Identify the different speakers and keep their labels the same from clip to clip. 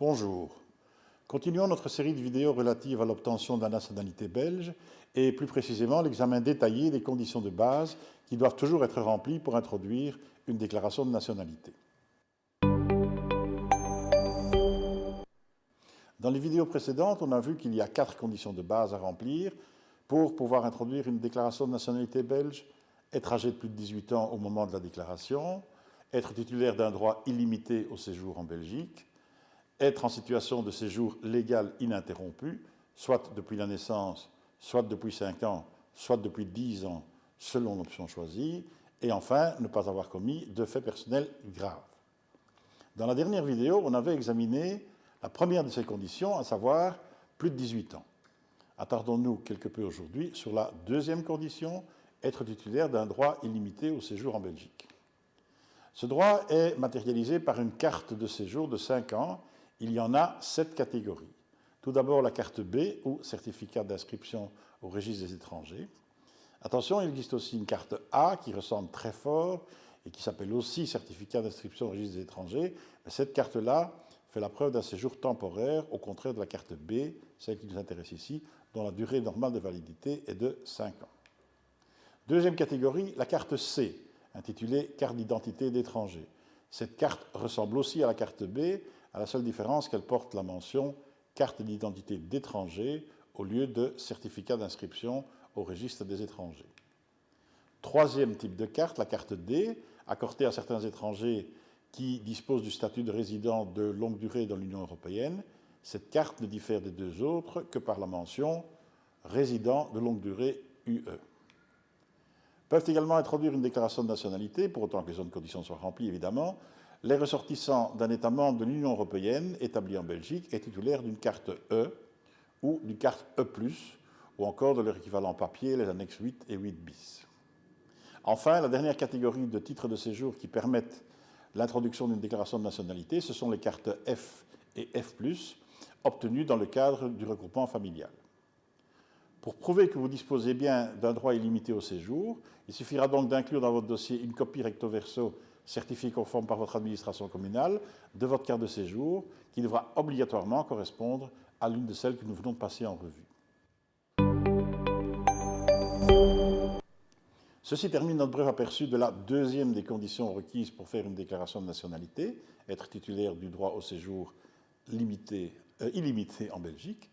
Speaker 1: Bonjour. Continuons notre série de vidéos relatives à l'obtention de la nationalité belge et plus précisément l'examen détaillé des conditions de base qui doivent toujours être remplies pour introduire une déclaration de nationalité. Dans les vidéos précédentes, on a vu qu'il y a 4 conditions de base à remplir pour pouvoir introduire une déclaration de nationalité belge: être âgé de plus de 18 ans au moment de la déclaration, être titulaire d'un droit illimité au séjour en Belgique, être en situation de séjour légal ininterrompu, soit depuis la naissance, soit depuis 5 ans, soit depuis 10 ans, selon l'option choisie, et enfin, ne pas avoir commis de faits personnels graves. Dans la dernière vidéo, on avait examiné la première de ces conditions, à savoir plus de 18 ans. Attardons-nous quelque peu aujourd'hui sur la deuxième condition, être titulaire d'un droit illimité au séjour en Belgique. Ce droit est matérialisé par une carte de séjour de 5 ans. Il y en a 7 catégories. Tout d'abord la carte B, ou certificat d'inscription au registre des étrangers. Attention, il existe aussi une carte A qui ressemble très fort et qui s'appelle aussi certificat d'inscription au registre des étrangers. Mais cette carte-là fait la preuve d'un séjour temporaire, au contraire de la carte B, celle qui nous intéresse ici, dont la durée normale de validité est de 5 ans. Deuxième catégorie, la carte C, intitulée carte d'identité d'étranger. Cette carte ressemble aussi à la carte B, à la seule différence qu'elle porte la mention carte d'identité d'étranger au lieu de certificat d'inscription au registre des étrangers. Troisième type de carte, la carte D, accordée à certains étrangers qui disposent du statut de résident de longue durée dans l'Union européenne. Cette carte ne diffère des deux autres que par la mention résident de longue durée UE. Peuvent également introduire une déclaration de nationalité, pour autant que les autres conditions soient remplies évidemment, les ressortissants d'un État membre de l'Union européenne établi en Belgique et titulaires d'une carte E ou d'une carte E+, ou encore de leur équivalent papier, les annexes 8 et 8 bis. Enfin, la dernière catégorie de titres de séjour qui permettent l'introduction d'une déclaration de nationalité, ce sont les cartes F et F+, obtenues dans le cadre du regroupement familial. Pour prouver que vous disposez bien d'un droit illimité au séjour, il suffira donc d'inclure dans votre dossier une copie recto verso certifiée conforme par votre administration communale de votre carte de séjour, qui devra obligatoirement correspondre à l'une de celles que nous venons de passer en revue. Ceci termine notre bref aperçu de la deuxième des conditions requises pour faire une déclaration de nationalité, être titulaire du droit au séjour illimité en Belgique.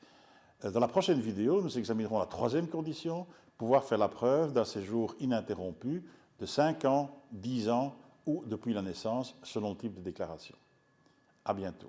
Speaker 1: Dans la prochaine vidéo, nous examinerons la troisième condition, pouvoir faire la preuve d'un séjour ininterrompu de 5 ans, 10 ans ou depuis la naissance, selon le type de déclaration. À bientôt.